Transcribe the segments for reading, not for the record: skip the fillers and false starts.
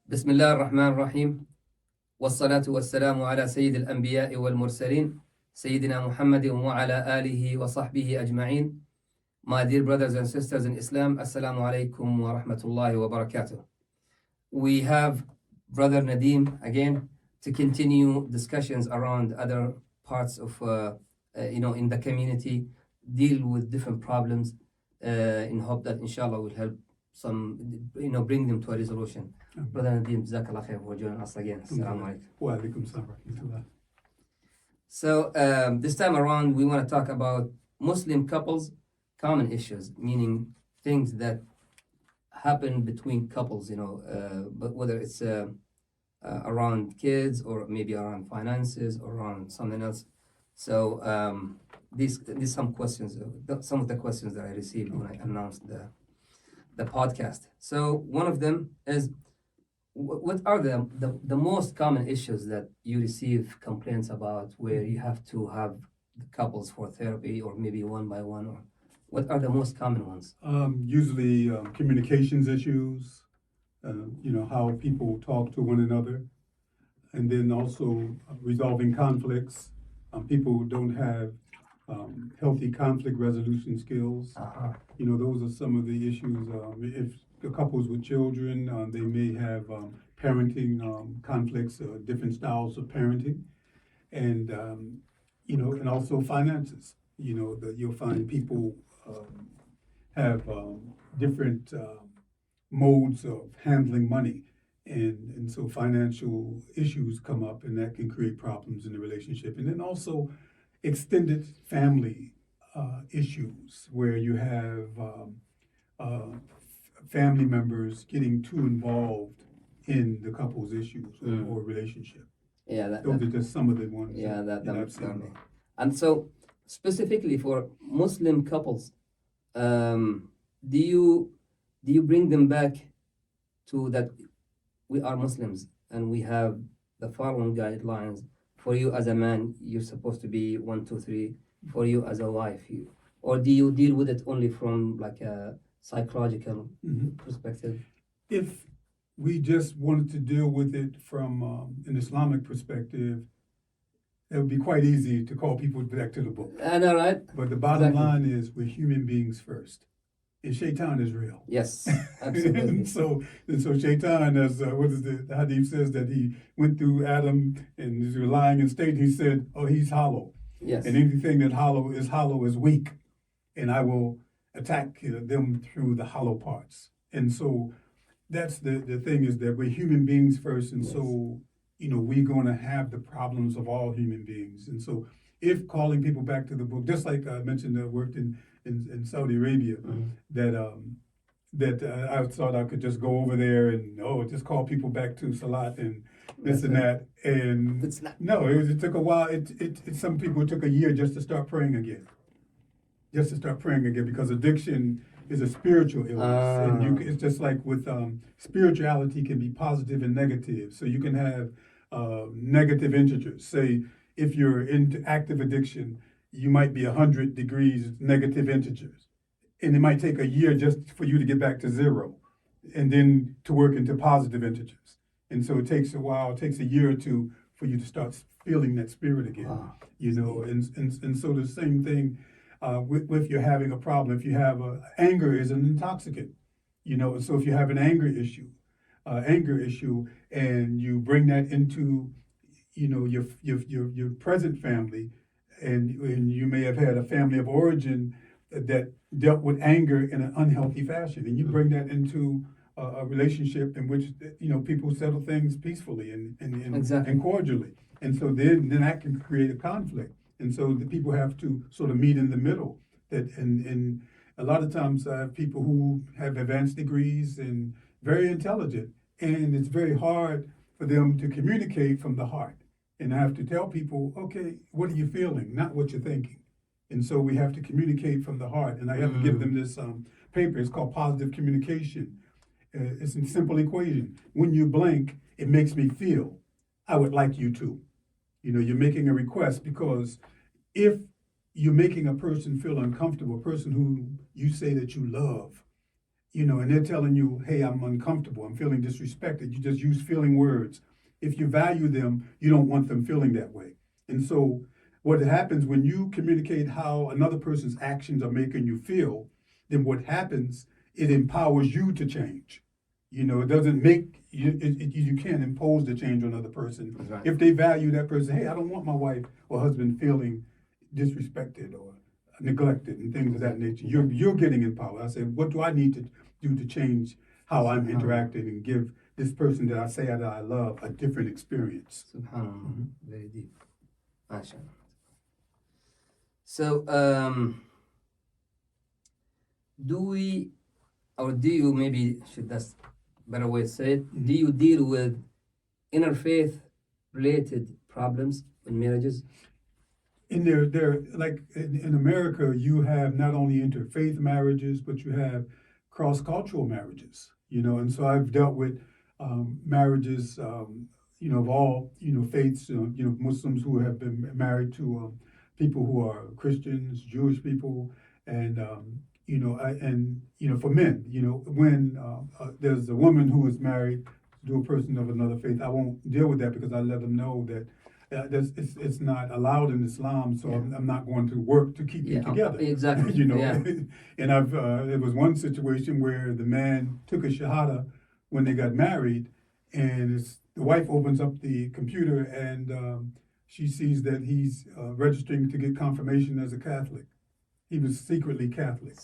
بسم الله الرحمن الرحيم والصلاة والسلام على سيد الأنبياء والمرسلين سيدنا محمد وعلى آله وصحبه أجمعين. My dear brothers and sisters in Islam, Assalamu Alaikum wa rahmatullahi wa barakatuh. We have Brother Nadim again to continue discussions around other parts of, in the community, deal with different problems in hope that inshallah will help bring them to a resolution. Brother Nadim, Jazakallah khair for joining us again. Assalamu Alaikum. Wa alaikum salam. So this time around, we want to talk about Muslim couples' common issues, meaning things that happen between couples, but whether it's around kids or maybe around finances or around something else. So these some questions, some of the questions that I received when I announced the podcast. So one of them is, what are the most common issues that you receive complaints about where you have to have the couples for therapy or maybe one by one, or what are the most common ones? Usually communications issues, how people talk to one another, and then also resolving conflicts. People who don't have healthy conflict resolution skills. Those are some of the issues. If the couples with children, they may have parenting conflicts, different styles of parenting, and and also finances. That you'll find people have different modes of handling money, and so financial issues come up, and that can create problems in the relationship. And then also extended family issues where you have family members getting too involved in the couple's issues or relationship. Yeah, those are just some of the ones. Yeah, that makes sense. And so, specifically for Muslim couples, do you bring them back to that we are Muslims and we have the following guidelines? For you as a man, you're supposed to be 1, 2, 3. For you as a wife, or do you deal with it only from like a psychological perspective? If we just wanted to deal with it from an Islamic perspective, it would be quite easy to call people back to the book. I know, right? But the bottom line is we're human beings first. And shaitan is real. Yes, absolutely. and so shaitan, as the hadith says, that he went through Adam and is lying in state, he said, oh, he's hollow. Yes. And anything that hollow is weak. And I will attack them through the hollow parts. And so that's the thing, is that we're human beings first. And so, we're going to have the problems of all human beings. And so if calling people back to the book, just like I mentioned, I worked in Saudi Arabia, that I thought I could just go over there and just call people back to Salat and this and that. And it's not. No, it took a while. Some people took a year just to start praying again. Because addiction is a spiritual illness, and it's just like with spirituality can be positive and negative. So you can have negative integers. Say if you're into active addiction, you might be 100 degrees negative integers, and it might take a year just for you to get back to 0, and then to work into positive integers. And so it takes a while. It takes a year or two for you to start feeling that spirit again. And so the same thing. With you're having a problem, if you have anger is an intoxicant, so if you have an anger issue, and you bring that into, your present family, and you may have had a family of origin that dealt with anger in an unhealthy fashion, and you bring that into a relationship in which people settle things peacefully and cordially, and so then that can create a conflict. And so the people have to sort of meet in the middle. And a lot of times I have people who have advanced degrees and very intelligent, and it's very hard for them to communicate from the heart. And I have to tell people, okay, what are you feeling, not what you're thinking. And so we have to communicate from the heart. And I have to give them this paper. It's called Positive Communication. It's a simple equation. When you blink, it makes me feel. I would like you to. You're making a request, because if you're making a person feel uncomfortable, a person who you say that you love, and they're telling you, hey, I'm uncomfortable, I'm feeling disrespected. You just use feeling words. If you value them, you don't want them feeling that way. And so what happens when you communicate how another person's actions are making you feel, then what happens, it empowers you to change. It doesn't make, you can't impose the change on another person. That's right. If they value that person, hey, I don't want my wife or husband feeling disrespected or neglected and things of that nature. You're getting empowered. I said, what do I need to do to change how I'm interacting and give this person that I say that I love a different experience? Subhanallah. Very deep. MashaAllah. So, do you, maybe that's a better way to say it, do you deal with interfaith related problems in marriages? In like in America, you have not only interfaith marriages, but you have cross-cultural marriages, and so I've dealt with marriages, of all, faiths, Muslims who have been married to people who are Christians, Jewish people, and for men, when there's a woman who is married to a person of another faith, I won't deal with that because I let them know that it's not allowed in Islam, so I'm not going to work to keep you together. Exactly. And there was one situation where the man took a shahada when they got married, and the wife opens up the computer and she sees that he's registering to get confirmation as a Catholic. He was secretly Catholic.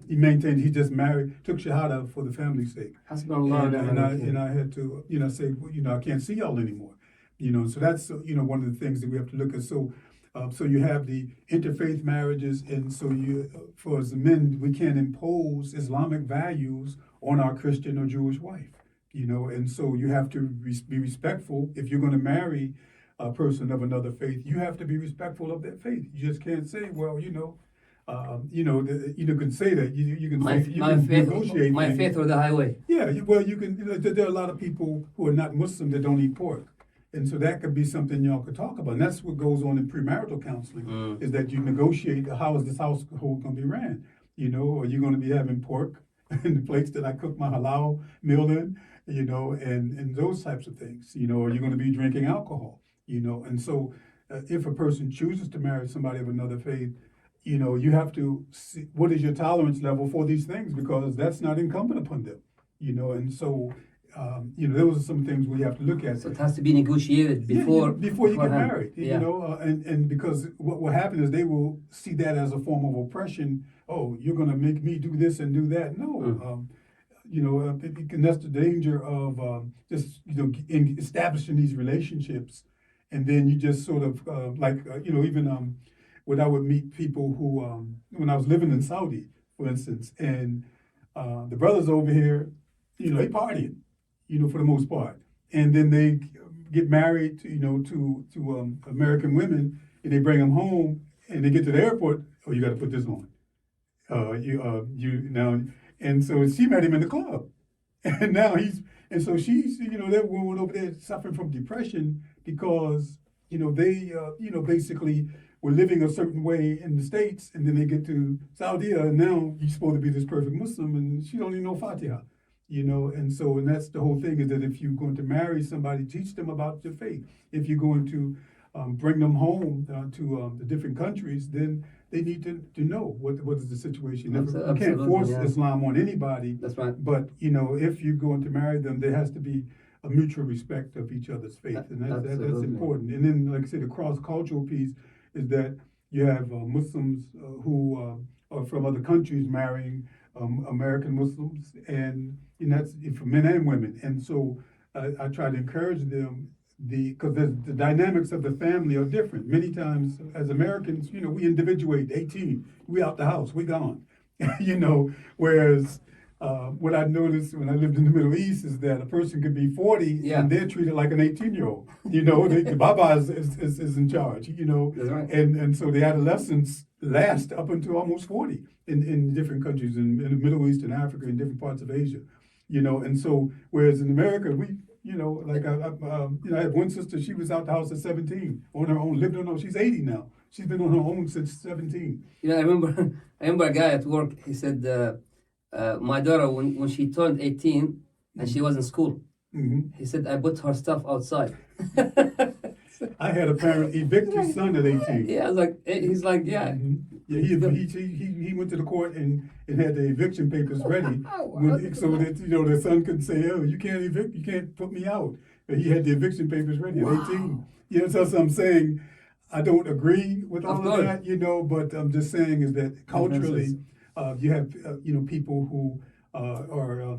He maintained he just took shahada for the family's sake. And I had to, say, I can't see y'all anymore. So that's, one of the things that we have to look at. So you have the interfaith marriages, and so for as men, we can't impose Islamic values on our Christian or Jewish wife, and so you have to be respectful. If you're going to marry a person of another faith, you have to be respectful of that faith. You just can't say, well, you can say that. You can negotiate. My faith or the highway. Yeah, well, you can. There are a lot of people who are not Muslim that don't eat pork. And so that could be something y'all could talk about. And that's what goes on in premarital counseling, is that you negotiate how is this household going to be ran? Are you going to be having pork in the plates that I cook my halal meal in? And those types of things. Are you going to be drinking alcohol? And so if a person chooses to marry somebody of another faith, you have to see what is your tolerance level for these things, because that's not incumbent upon them. And so those are some things we have to look at. So it has to be negotiated before you get married. And because what will happen is they will see that as a form of oppression. Oh, you're going to make me do this and do that. No, and that's the danger of just establishing these relationships, and then you just sort of even when I would meet people who when I was living in Saudi, for instance, and the brothers over here, they partying. For the most part, and then they get married, to American women, and they bring them home, and they get to the airport. Oh, you got to put this on. And so she met him in the club, and now so she's, they're going over there suffering from depression because, they, basically were living a certain way in the States, and then they get to Saudi, and now you're supposed to be this perfect Muslim, and she don't even know Fatiha. And that's the whole thing, is that if you're going to marry somebody, teach them about your faith. If you're going to bring them home to the different countries, then they need to know what is the situation. You can't force Islam on anybody. That's right. But, if you're going to marry them, there has to be a mutual respect of each other's faith. And that's important. And then, like I said, the cross-cultural piece is that you have Muslims who are from other countries marrying American Muslims, and that's for men and women. And so I try to encourage them, because the dynamics of the family are different. Many times as Americans, we individuate 18, we out the house, we gone. Whereas what I noticed when I lived in the Middle East is that a person could be 40 and they're treated like an 18-year-old. The Baba is in charge, That's right. And so the adolescents last up until almost 40 in different countries, in the Middle East and Africa, in different parts of Asia. And so whereas in America, we, I had one sister, she was out the house at 17 on her own, lived on her own. She's 80 now. She's been on her own since 17. I remember a guy at work, he said, my daughter, when she turned 18 and she was in school, Mhm. he said, I put her stuff outside. I had a parent evict his son at 18. Yeah, I was like, he's like, yeah. Mhm. Yeah, he went to the court and had the eviction papers ready so that the son could say, "Oh, you can't evict, you can't put me out." But he had the eviction papers ready at 18. Yeah, so I'm saying I don't agree with all of that, but I'm just saying is that culturally, you have people who are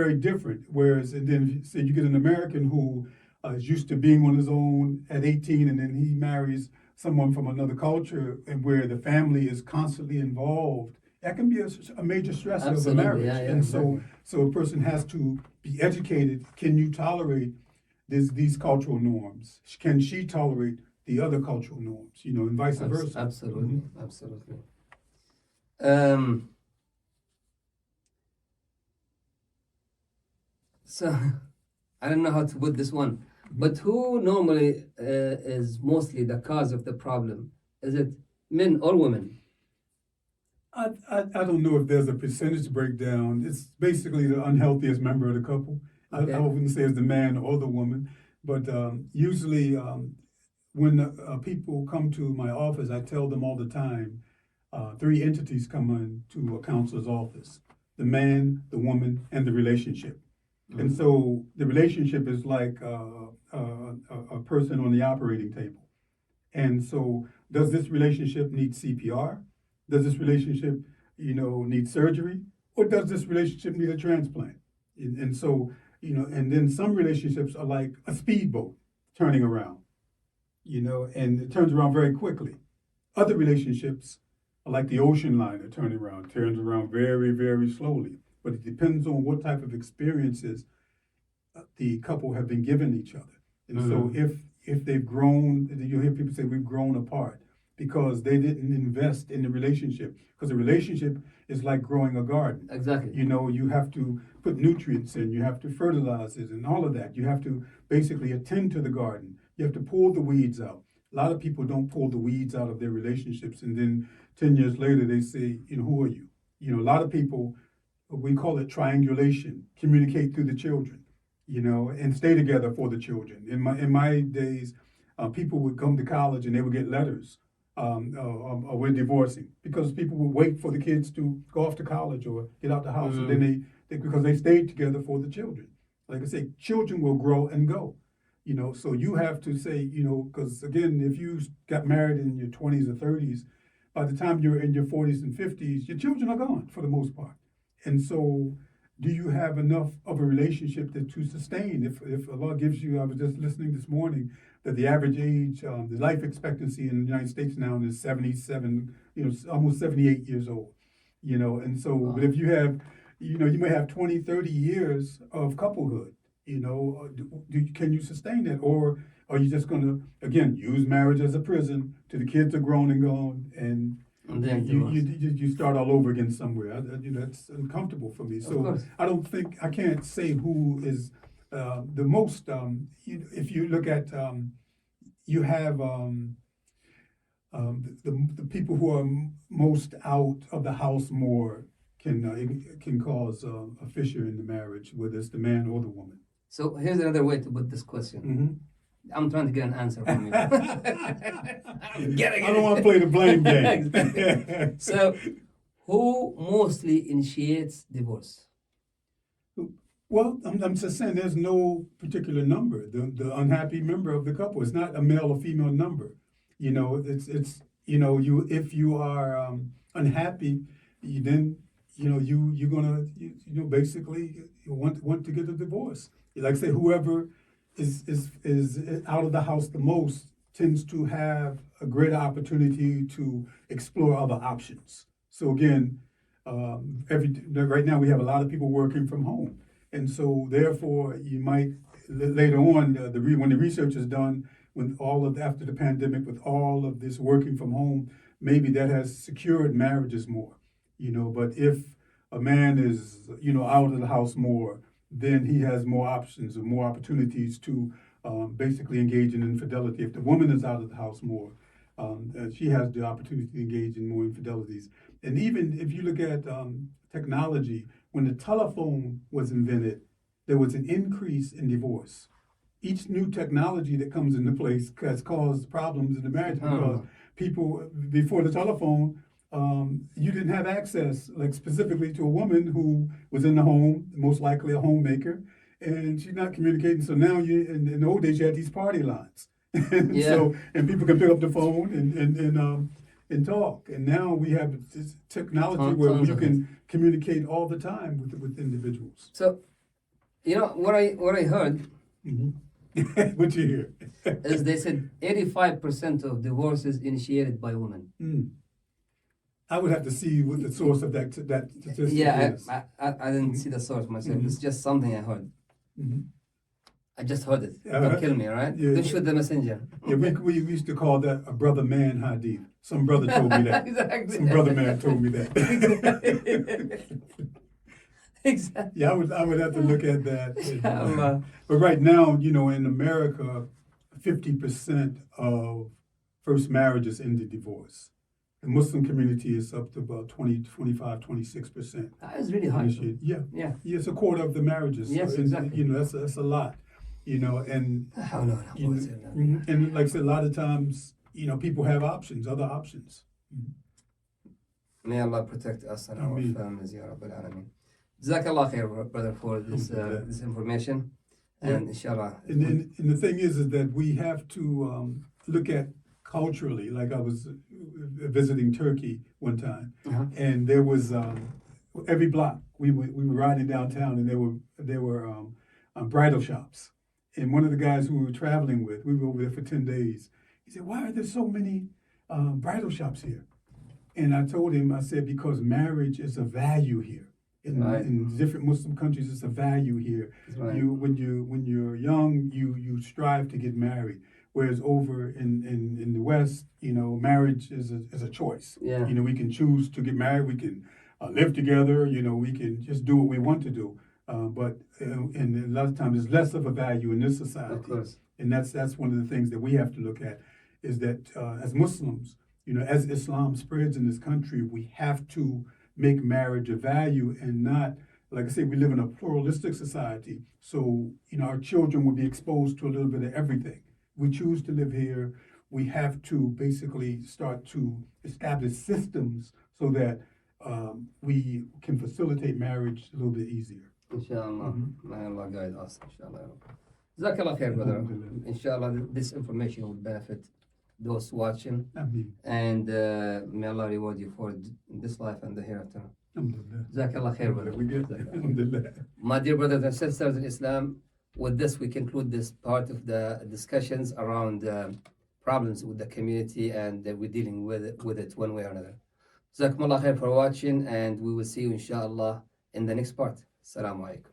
very different. Whereas, and then say you get an American who is used to being on his own at 18, and then he marries someone from another culture, and where the family is constantly involved. That can be a major stressor of a marriage. Yeah, and exactly. so a person has to be educated. Can you tolerate these cultural norms? Can she tolerate the other cultural norms? And vice versa. Absolutely, absolutely. So I don't know how to put this one, but who normally is mostly the cause of the problem? Is it men or women? I don't know if there's a percentage breakdown. It's basically the unhealthiest member of the couple. Okay. I wouldn't say it's the man or the woman, but usually when people come to my office, I tell them all the time, three entities come into a counselor's office: the man, the woman, and the relationship. And so the relationship is like a person on the operating table. And so, does this relationship need CPR? Does this relationship, need surgery? Or does this relationship need a transplant? And so, and then some relationships are like a speedboat turning around, and it turns around very quickly. Other relationships are like the ocean liner turns around very, very slowly. But it depends on what type of experiences the couple have been given each other. And so if they've grown, you'll hear people say we've grown apart because they didn't invest in the relationship. Because a relationship is like growing a garden. Exactly. You have to put nutrients in, you have to fertilize it and all of that. You have to basically attend to the garden. You have to pull the weeds out. A lot of people don't pull the weeds out of their relationships, and then 10 years later they say, who are you? A lot of people, we call it triangulation, communicate through the children. And stay together for the children. In my days, people would come to college and they would get letters, or we're divorcing, because people would wait for the kids to go off to college or get out the house, and then because they stayed together for the children. Like I say, children will grow and go. So you have to say, because again, if you got married in your 20s or 30s, by the time you're in your 40s and 50s, your children are gone for the most part. And so, do you have enough of a relationship to sustain? If Allah gives you, I was just listening this morning that the average age, the life expectancy in the United States now is 77, almost 78 years old. And so, but if you have, you may have 20, 30 years of couplehood. Can you sustain that, or are you just going to again use marriage as a prison till the kids are grown and gone, and then you start all over again somewhere? That's uncomfortable for me. So I can't say who is the most. If you look at, you have the people who are most out of the house more can cause a fissure in the marriage, whether it's the man or the woman. So here's another way to put this question. Mm-hmm. I'm trying to get an answer from you. I'm getting it. I don't want to play the blame game. Exactly. So, who mostly initiates divorce? Well, I'm just saying there's no particular number. The unhappy member of the couple. It's not a male or female number. It's if you are unhappy, then you're gonna basically want to get a divorce. Like I say, whoever is out of the house the most tends to have a greater opportunity to explore other options. So again, right now we have a lot of people working from home, and so therefore you might later on when the research is done, after the pandemic, with all of this working from home, maybe that has secured marriages more. But if a man is out of the house more, then he has more options or more opportunities to basically engage in infidelity. If the woman is out of the house more, she has the opportunity to engage in more infidelities. And even if you look at technology, when the telephone was invented, there was an increase in divorce. Each new technology that comes into place has caused problems in the marriage because people, before the telephone, you didn't have access, like specifically to a woman who was in the home, most likely a homemaker, and she's not communicating. So now in the old days, you had these party lines. And and people can pick up the phone and talk. And now we have this technology where you can communicate all the time with individuals. So, what I heard What you hear? is they said 85% of divorces initiated by women. I would have to see what the source of that statistic is. I didn't see the source myself. It's just something I heard. I just heard it. Uh-huh. Don't kill me, all right? Yeah. Don't shoot the messenger. Yeah, we used to call that a brother man hadith. Some brother told me that. Exactly. Some brother man told me that. Exactly. Yeah, I would have to look at that. Inshallah. But right now, in America, 50% of first marriages end in divorce. The Muslim community is up to about 20, 25, 26%. That is really high. Yeah. Yeah. It's a quarter of the marriages. Yes, So, exactly. That's a lot. And and like I said, a lot of times, people have options, other options. May Allah protect us and our Ameen. families, Ya Rabbil Alameen. Jazakallah khair, brother, for this information. And inshallah. And the thing is that we have to look at culturally. Like I was visiting Turkey one time, and there was every block we were riding downtown, and there were bridal shops. And one of the guys who we were traveling with, we were over there for 10 days. He said, "Why are there so many bridal shops here?" And I told him, I said, because marriage is a value here. In different Muslim countries, it's a value here. Right. When you're young, you strive to get married. Whereas over in the West, marriage is a choice. Yeah. We can choose to get married. We can live together. We can just do what we want to do. But and a lot of times, there's less of a value in this society. Of course. And that's one of the things that we have to look at, is that as Muslims, as Islam spreads in this country, we have to make marriage a value and not, like I say, we live in a pluralistic society. So, our children will be exposed to a little bit of everything. We choose to live here. We have to basically start to establish systems so that we can facilitate marriage a little bit easier. Inshallah. May Allah guide us, inshallah. Jazakallah khair, brother. Alhamdulillah. Inshallah, this information will benefit those watching. Ameen. And may Allah reward you for this life and the hereafter. Alhamdulillah. Jazakallah khair, brother. We get that. Alhamdulillah. My dear brothers and sisters in Islam, with this we conclude this part of the discussions around problems with the community, and we're dealing with it one way or another. Jazakumullah khair for watching, and we will see you inshallah in the next part. Assalamu Alaikum.